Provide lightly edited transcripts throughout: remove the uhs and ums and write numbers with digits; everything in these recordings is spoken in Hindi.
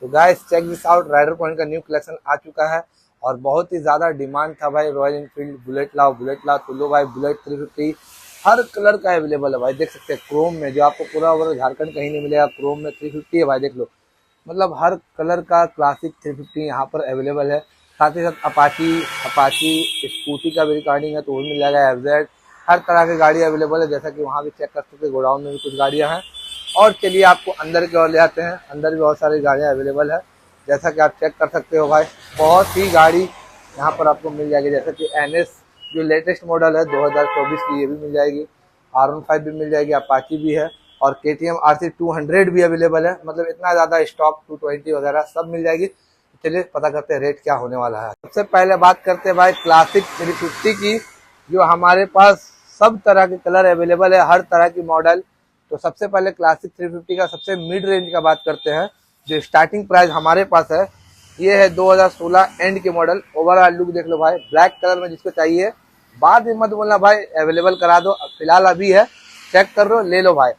तो guys check this out, Rider Point का न्यू कलेक्शन आ चुका है और बहुत ही ज्यादा डिमांड था भाई। रॉयल एनफील्ड बुलेट लाओ तो लो भाई। बुलेट 350 हर कलर का अवेलेबल है भाई, देख सकते हैं क्रोम में, जो आपको पूरा ओवर झारखंड कहीं नहीं मिलेगा। क्रोम में 350 है भाई, देख लो। मतलब हर कलर का क्लासिक 350 यहाँ पर अवेलेबल है। साथ ही साथ अपाची अपाची स्कूटी का भी रिकॉर्डिंग है तो वो मिल जाएगा। एफजेड हर तरह की गाड़ी अवेलेबल है, जैसा कि वहाँ भी चेक कर सकते हैं। गोडाउन में भी कुछ गाड़ियाँ हैं। और चलिए आपको अंदर की ओर ले आते हैं। अंदर भी बहुत सारी गाड़ियाँ अवेलेबल है, जैसा कि आप चेक कर सकते हो भाई। बहुत ही गाड़ी यहाँ पर आपको मिल जाएगी, जैसा कि NS जो लेटेस्ट मॉडल है 2024 की, ये भी मिल जाएगी। R15 भी मिल जाएगी, अपाची भी है और KTM RC 200 भी अवेलेबल है। मतलब इतना ज़्यादा स्टॉक 220 वगैरह सब मिल जाएगी। चलिए पता करते हैं रेट क्या होने वाला है। सबसे पहले बात करते हैं भाई क्लासिक 350 की, जो हमारे पास सब तरह के कलर अवेलेबल है, हर तरह की मॉडल। तो सबसे पहले क्लासिक 350 का सबसे मिड रेंज का बात करते हैं। जो स्टार्टिंग प्राइस हमारे पास है ये है 2016 एंड के मॉडल। ओवरऑल लुक देख लो भाई, ब्लैक कलर में जिसको चाहिए बाद में मत बोलना भाई, अवेलेबल करा दो। फिलहाल अभी है, चेक कर लो, ले लो भाई।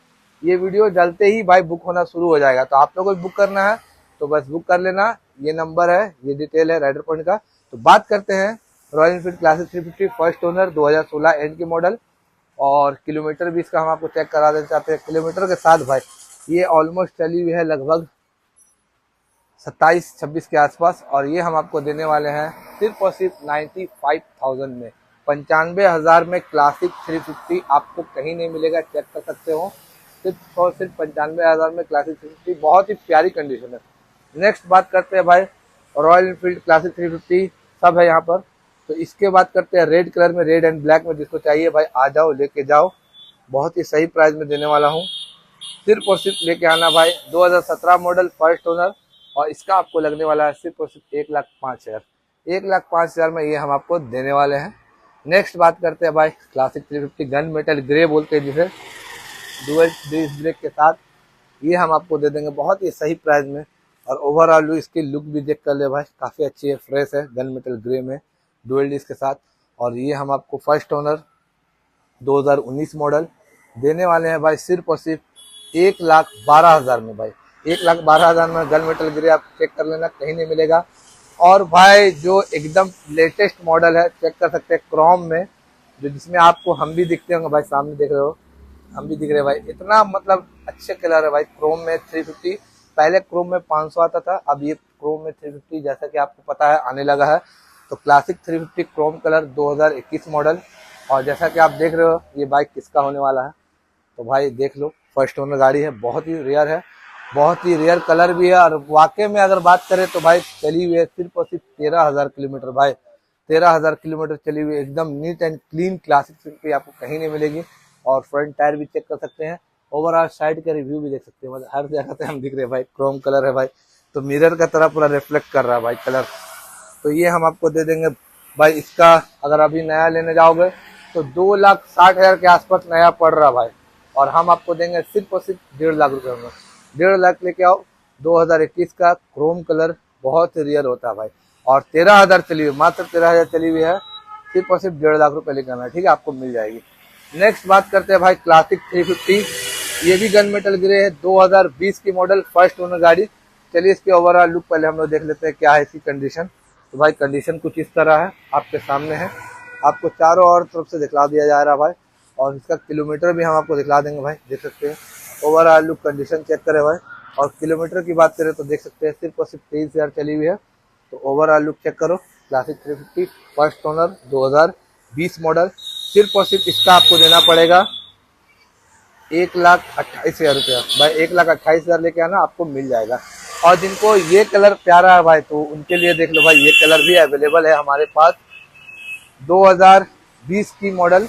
ये वीडियो जलते ही भाई बुक होना शुरू हो जाएगा, तो आप लोगों को बुक करना है तो बस बुक कर लेना। ये नंबर है, ये डिटेल है राइडर पॉइंट का। तो बात करते हैं royal Enfield classic 350 first owner 2016 and की मॉडल। और किलोमीटर भी इसका हम आपको चेक करा देना चाहते हैं। किलोमीटर के साथ भाई ये ऑलमोस्ट चली हुई है लगभग 27-26 के आसपास, और ये हम आपको देने वाले हैं सिर्फ और सिर्फ 95,000 में। 95,000 में क्लासिक 350 आपको कहीं नहीं मिलेगा, चेक कर सकते हो। सिर्फ और सिर्फ 95,000 में क्लासिक 350, बहुत ही प्यारी कंडीशन है। नेक्स्ट बात करते हैं भाई रॉयल एनफील्ड क्लासिक 350 सब है यहाँ पर। तो इसके बाद करते हैं रेड कलर में, रेड एंड ब्लैक में, जिसको चाहिए भाई आ जाओ लेके जाओ। बहुत ही सही प्राइस में देने वाला हूँ, सिर्फ और सिर्फ लेके आना भाई। 2017 मॉडल फर्स्ट ओनर, और इसका आपको लगने वाला है सिर्फ और सिर्फ 1,05,000। 1,05,000 में ये हम आपको देने वाले हैं। नेक्स्ट बात करते हैं भाई क्लासिक 350 गन मेटल ग्रे बोलते हैं जिसे, डुअल डिस्क ब्रेक के साथ। ये हम आपको दे देंगे बहुत ही सही प्राइस में। और ओवरऑल इसकी लुक भी चेक कर ले भाई, काफ़ी अच्छी है, फ्रेश है, गन मेटल ग्रे में डुअल डिस्क के साथ। और ये हम आपको फर्स्ट ओनर 2019 मॉडल देने वाले हैं भाई सिर्फ और सिर्फ 1,12,000 में भाई। 1,12,000 में गन मेटल ग्रे आप चेक कर लेना, कहीं नहीं मिलेगा। और भाई जो एकदम लेटेस्ट मॉडल है, चेक कर सकते हैं क्रोम में, जो जिसमें आपको हम भी दिखते होंगे भाई, सामने देख रहे हो हम भी दिख रहे हैं भाई। इतना मतलब अच्छे कलर है भाई क्रोम में 350। पहले क्रोम में 500 आता था, अब ये क्रोम में 350 जैसा कि आपको पता है आने लगा है। तो क्लासिक 350 क्रोम कलर 2021 मॉडल। और जैसा कि आप देख रहे हो ये बाइक किसका होने वाला है, तो भाई देख लो, फर्स्ट ओनर गाड़ी है, बहुत ही रेयर है, बहुत ही रेयर कलर भी है। और वाकई में अगर बात करें तो भाई चली हुई है सिर्फ और सिर्फ 13,000 किलोमीटर भाई। 13,000 किलोमीटर चली हुई, एकदम नीट एंड क्लीन क्लासिक 350 आपको कहीं नहीं मिलेगी। और फ्रंट टायर भी चेक कर सकते हैं, ओवरऑल साइड का रिव्यू भी देख सकते हैं। मतलब हर जगह से हम दिख रहे हैं भाई, क्रोम कलर है भाई, तो मिरर का तरह पूरा रिफ्लेक्ट कर रहा है भाई कलर। तो ये हम आपको दे देंगे भाई। इसका अगर अभी नया लेने जाओगे तो 2,60,000 के आसपास नया पड़ रहा भाई, और हम आपको देंगे सिर्फ और सिर्फ 1.5 लाख रुपए में। 1.5 लाख लेके आओ। 2021 का क्रोम कलर बहुत ही रियल होता है भाई, और 13,000 चली हुई, मात्र 13,000 चली हुई है, सिर्फ और सिर्फ 1.5 लाख रुपए लेके आना, ठीक है, आपको मिल जाएगी। नेक्स्ट बात करते हैं भाई क्लासिक 350, ये भी गन मेटल ग्रे है, 2020 की मॉडल, फर्स्ट ओनर गाड़ी। चलिए इसके ओवरऑल लुक पहले हम लोग देख लेते हैं क्या है इसकी कंडीशन। तो भाई कंडीशन कुछ इस तरह है, आपके सामने है, आपको चारों ओर तरफ से दिखला दिया जा रहा है भाई। और इसका किलोमीटर भी हम आपको दिखला देंगे भाई, देख सकते हैं। ओवरऑल लुक कंडीशन चेक करें भाई। और किलोमीटर की बात करें तो देख सकते हैं सिर्फ और सिर्फ 23,000 चली हुई है। तो ओवरऑल लुक चेक करो, क्लासिक 350 फर्स्ट ओनर 2020 मॉडल। सिर्फ और सिर्फ इसका आपको देना पड़ेगा 1,28,000 रुपया भाई। 1,28,000 लेके आना, आपको मिल जाएगा। और जिनको ये कलर प्यारा है भाई, तो उनके लिए देख लो भाई, ये कलर भी अवेलेबल है हमारे पास। 2020 की मॉडल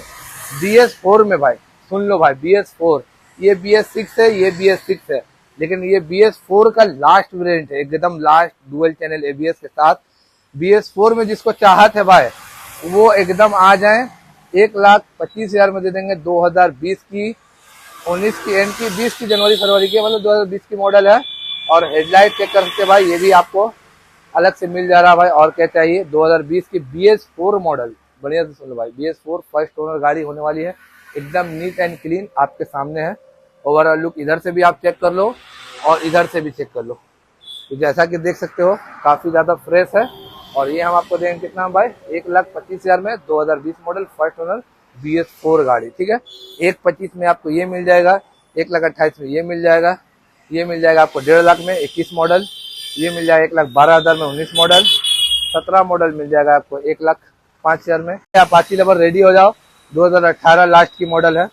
BS4 में भाई, सुन लो भाई, BS4, ये BS6 है, ये BS6 है, लेकिन ये BS4 का लास्ट वेरिएंट है, एकदम लास्ट डुअल चैनल ABS के साथ। BS4 में जिसको चाहत है भाई वो एकदम आ जाए, 1,25,000 में दे देंगे। 2020 की, 19 की एंड की, 20 की जनवरी फरवरी की, मतलब 2020 की मॉडल है। और हेडलाइट चेक कर सकते भाई, ये भी आपको अलग से मिल जा रहा है भाई। और क्या चाहिए, 2020 की BS4 मॉडल, बढ़िया से सुन लो भाई, BS4 फर्स्ट ओनर गाड़ी होने वाली है, एकदम नीट एंड क्लीन आपके सामने है। ओवरऑल लुक इधर से भी आप चेक कर लो और इधर से भी चेक कर लो, तो जैसा कि देख सकते हो काफ़ी ज़्यादा फ्रेश है। और ये हम आपको देंगे कितना भाई, 1,25,000 में 2020 मॉडल फर्स्ट ओनर BS4 गाड़ी। ठीक है, 1,25,000 में आपको ये मिल जाएगा, 1,28,000 में ये मिल जाएगा, ये मिल जाएगा आपको 1.5 लाख में 21 मॉडल, ये मिल जाएगा 1,12,000 में 19 मॉडल, 17 मॉडल मिल जाएगा आपको 1,05,000 में। अपाची लवर रेडी हो जाओ, 2018 लास्ट की मॉडल है,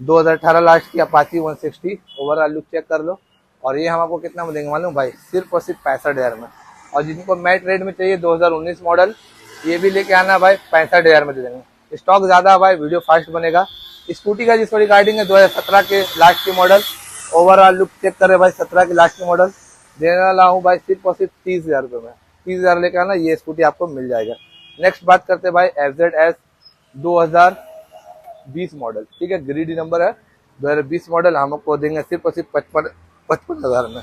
2018 लास्ट की अपाची 160। ओवरऑल लुक चेक कर लो। और ये हम आपको कितना में देंगे मालूम भाई, सिर्फ और सिर्फ 65,000 में। और जिनको मैट रेट में चाहिए 2019 मॉडल, ये भी लेके आना भाई, 65,000 में दे देंगे। स्टॉक ज़्यादा भाई, वीडियो फास्ट बनेगा। स्कूटी का जिसको रिगार्डिंग है 2017 के लास्ट की मॉडल, ओवरऑल लुक चेक करे भाई, 17 की लास्ट की मॉडल देने वाला हूँ भाई, सिर्फ और सिर्फ 30,000 रुपये में। 30,000 लेके आना, ये स्कूटी आपको मिल जाएगा। नेक्स्ट बात करते हैं भाई FZS 2020 मॉडल। ठीक है, ग्रीडी नंबर है, 2020 मॉडल हम आपको देंगे सिर्फ और सिर्फ 55,000 में।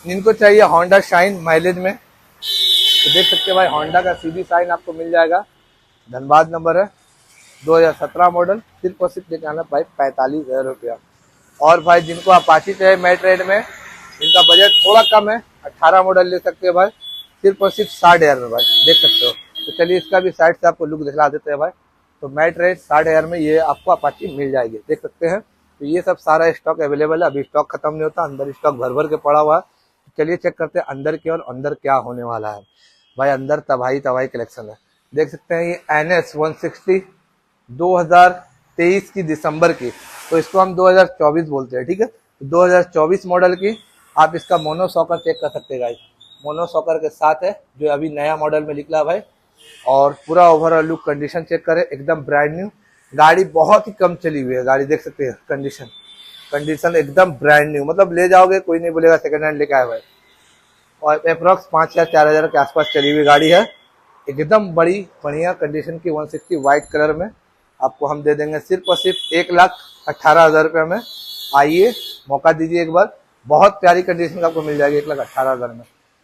जिनको चाहिए होंडा शाइन माइलेज में, तो देख सकते हैं भाई, होंडा का CB शाइन आपको मिल जाएगा, धनबाद नंबर है, 2017 मॉडल, सिर्फ और सिर्फ लेके आना भाई 45,000 रुपया। और भाई जिनको अपाची चाहिए मैट रेट में, जिनका बजट थोड़ा कम है, 18 मॉडल ले सकते हैं भाई, सिर्फ और सिर्फ 60,000 में भाई, देख सकते हो। तो चलिए इसका भी साइड से आपको लुक दिखला देते हैं भाई। तो मैट रेट 60,000 में ये आपको अपाची मिल जाएगी, देख सकते हैं। तो ये सब सारा स्टॉक अवेलेबल है, अभी स्टॉक खत्म नहीं होता, अंदर स्टॉक भर भर के पड़ा हुआ है। चलिए चेक करते हैं अंदर की और अंदर क्या होने वाला है भाई। अंदर तबाही तबाही कलेक्शन है, देख सकते हैं। ये NS 160 2023 की दिसंबर की, तो इसको हम 2024 बोलते हैं। ठीक है, 2024 मॉडल की आप इसका मोनो सॉकर चेक कर सकते हैं गाइस, मोनो सॉकर के साथ है, जो अभी नया मॉडल में निकला भाई। और पूरा ओवरऑल लुक कंडीशन चेक करें, एकदम ब्रांड न्यू गाड़ी, बहुत ही कम चली हुई है गाड़ी, देख सकते हैं। कंडीशन एकदम ब्रांड न्यू, मतलब ले जाओगे कोई नहीं बोलेगा सेकंड हैंड लेके आए भाई। और अप्रॉक्स 5 या 4,000 के आसपास चली हुई गाड़ी है, एकदम बड़ी बढ़िया कंडीशन की 160 व्हाइट कलर में आपको हम दे देंगे सिर्फ और सिर्फ 1,18,000 रुपये में। आइए मौका दीजिए एक बार, बहुत प्यारी कंडीशन का आपको मिल जाएगी 1,18,000 में।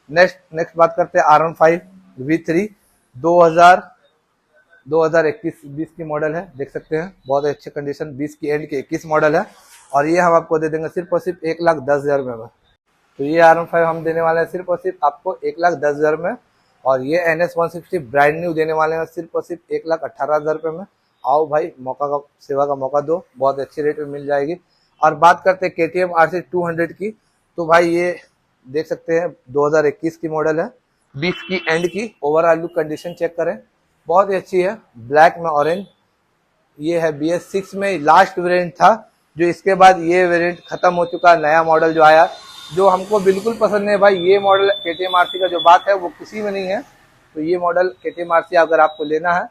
नेक्स्ट बात करते हैं R15 V3 2021-20 की मॉडल है, देख सकते हैं, बहुत अच्छी कंडीशन, 20 की एंड की 21 मॉडल है। और ये हम आपको दे देंगे सिर्फ और सिर्फ 1,10,000 रुपये में। तो ये R15 हम देने वाले हैं सिर्फ और सिर्फ आपको 1,10,000 में। और ये NS 160 ब्रांड न्यू देने वाले हैं सिर्फ और सिर्फ 1,18,000 रुपये में। आओ भाई, मौका का सेवा का मौका दो, बहुत अच्छी रेट में मिल जाएगी। और बात करते हैं KTM RC 200 की, तो भाई ये देख सकते हैं 2021 की मॉडल है, 20 की एंड की। ओवरऑल लुक कंडीशन चेक करें, बहुत ही अच्छी है, ब्लैक में ऑरेंज। ये है BS6 में लास्ट वेरिएंट था, जो इसके बाद ये वेरिएंट खत्म हो चुका है। नया मॉडल जो आया, जो हमको बिल्कुल पसंद नहीं भाई, ये मॉडल KTM RC का जो बात है वो किसी में नहीं है। तो ये मॉडल KTM RC अगर आपको लेना है,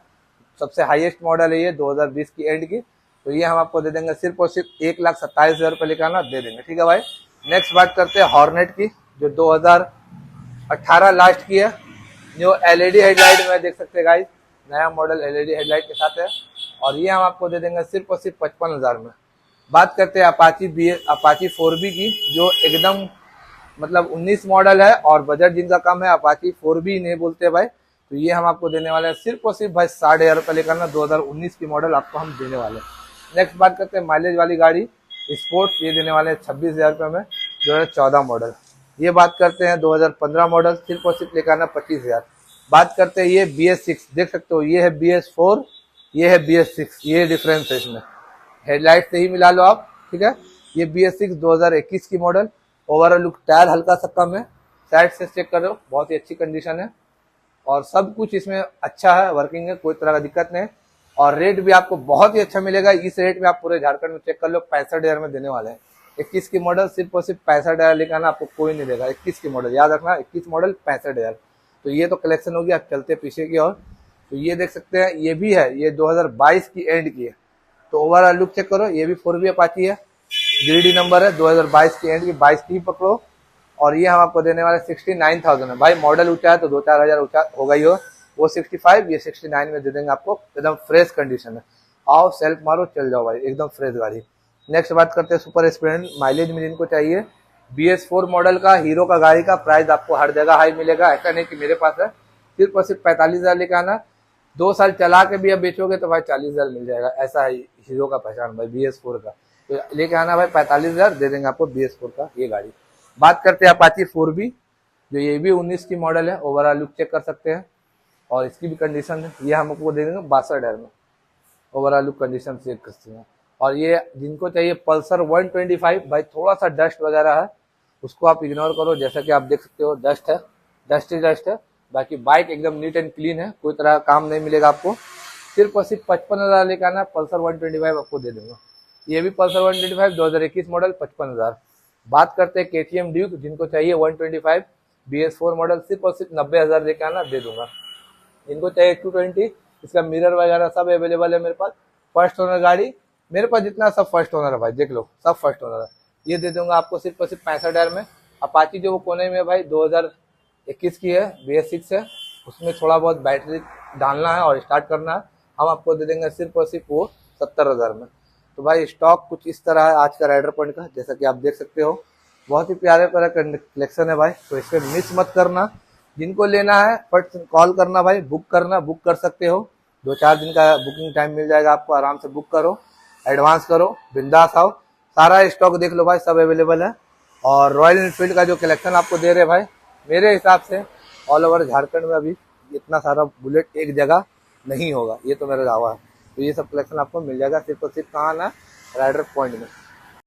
सबसे हाईएस्ट मॉडल है ये 2020 की एंड की, तो ये हम आपको दे देंगे सिर्फ और सिर्फ 1,27,000 रुपये लेकर आना, दे देंगे। ठीक है भाई। नेक्स्ट बात करते हैं हॉर्नेट की, जो 2018 लास्ट की है, जो LED हेडलाइट में, देख सकते हैं गाइस, नया मॉडल LED हेडलाइट के साथ है। और ये हम आपको दे देंगे सिर्फ और सिर्फ 55,000 में। बात करते हैं अपाची 4B की, जो एकदम मतलब 19 मॉडल है, और बजट जिनका कम है अपाची 4B नहीं बोलते भाई, तो ये हम आपको देने वाले हैं सिर्फ और सिर्फ भाई 60,000 रुपये लेकर ना, 2019 की मॉडल आपको हम देने वाले हैं। नेक्स्ट बात करते हैं माइलेज वाली गाड़ी स्पोर्ट्स, ये देने वाले हैं 26,000 रुपये में, 2014 मॉडल। ये बात करते हैं 2015 मॉडल, सिर्फ और सिर्फ लेकर आना 25,000। बात करते हैं ये BS6, देख सकते हो, ये है BS4, ये है BS6, ये डिफरेंस है इसमें, हेडलाइट से ही मिला लो आप। ठीक है, ये BS6 2021 की मॉडल। ओवरऑल लुक, टायर हल्का सा कम है, साइड से चेक करो, बहुत ही अच्छी कंडीशन है, और सब कुछ इसमें अच्छा है, वर्किंग है, कोई तरह का दिक्कत नहीं। और रेट भी आपको बहुत ही अच्छा मिलेगा, इस रेट में आप पूरे झारखंड में चेक कर लो, 65,000 में देने वाले हैं। 21 की मॉडल सिर्फ और सिर्फ 65,000 लेकर आना, आपको कोई नहीं देगा। 21 की मॉडल याद रखना, 21 मॉडल 65,000। तो ये तो कलेक्शन होगी, आप चलते पीछे की ओर। तो ये देख सकते हैं, ये भी है, ये 2022 की एंड की है। तो ओवरऑल लुक चेक करो, ये भी 4B अपाची है, ग्रीडी नंबर है, 2022 की एंड की, 22 की पकड़ो। और ये हम आपको देने वाले 69,000 है भाई। मॉडल ऊंचा है तो 2-4 हज़ार ऊंचा होगा ही हो, वो 65, ये 69 में दे देंगे आपको, एकदम फ्रेश कंडीशन है। आओ सेल्फ मारो, चल जाओ भाई, एकदम फ्रेश गाड़ी। नेक्स्ट बात करते हैं सुपर स्प्लेंडर माइलेज में जिनको चाहिए, BS4 मॉडल का, हीरो का गाड़ी का प्राइस आपको हर जगह हाई मिलेगा, ऐसा नहीं कि मेरे पास है। सिर्फ और सिर्फ 45,000 लेकर आना, 2 साल चला के भी अब बेचोगे तो भाई 40,000 मिल जाएगा, ऐसा है हीरो का पहचान भाई BS4 का। तो लेके आना भाई, 45,000 दे देंगे आपको BS4 का ये गाड़ी। बात करते हैं अपाची 4B, जो ये भी 19 की मॉडल है। ओवरऑल लुक चेक कर सकते हैं और इसकी भी कंडीशन है, ये हम आपको दे देंगे 62,000 में। ओवरऑल लुक कंडीशन चेक करते हैं। और ये जिनको चाहिए पल्सर 125, भाई थोड़ा सा डस्ट वगैरह है, उसको आप इग्नोर करो। जैसा कि आप देख सकते हो डस्ट है, डस्ट ही डस्ट है। बाकी बाइक एकदम नीट एंड क्लीन है, कोई तरह का काम नहीं मिलेगा आपको। सिर्फ और सिर्फ 55,000 लेकर आना, पल्सर 125 आपको दे दूंगा। ये भी पल्सर 125 2021 मॉडल 55,000। बात करते हैं KTM ड्यूक, जिनको चाहिए 125 BS4 मॉडल, सिर्फ और सिर्फ 90,000 लेकर आना, दे दूंगा। इनको चाहिए 220, इसका मिरर वगैरह सब अवेलेबल है मेरे पास। फर्स्ट ओनर गाड़ी मेरे पास, जितना सब फर्स्ट ओनर है भाई, देख लो सब फर्स्ट ओनर है। ये दे दूंगा आपको सिर्फ और सिर्फ 65,000 में। अपाची जो वो कोने में भाई 2021 की है, BS6 है, उसमें थोड़ा बहुत बैटरी डालना है और स्टार्ट करना है, हम आपको दे देंगे सिर्फ और सिर्फ वो 70,000 में। तो भाई स्टॉक कुछ इस तरह है आज का राइडर पॉइंट का, जैसा कि आप देख सकते हो। बहुत ही प्यारे प्यारे कलेक्शन है भाई, तो इसमें मिस मत करना। जिनको लेना है फट कॉल करना भाई, बुक करना, बुक कर सकते हो। 2-4 दिन का बुकिंग टाइम मिल जाएगा आपको, आराम से बुक करो, एडवांस करो, बिंदास आओ। सारा स्टॉक देख लो भाई, सब अवेलेबल है। और रॉयल एनफील्ड का जो कलेक्शन आपको दे रहे भाई, मेरे हिसाब से ऑल ओवर झारखंड में अभी इतना सारा बुलेट एक जगह नहीं होगा, ये तो मेरा दावा है। तो ये सब कलेक्शन आपको मिल जाएगा सिर्फ और सिर्फ कहाँ ना, राइडर पॉइंट में।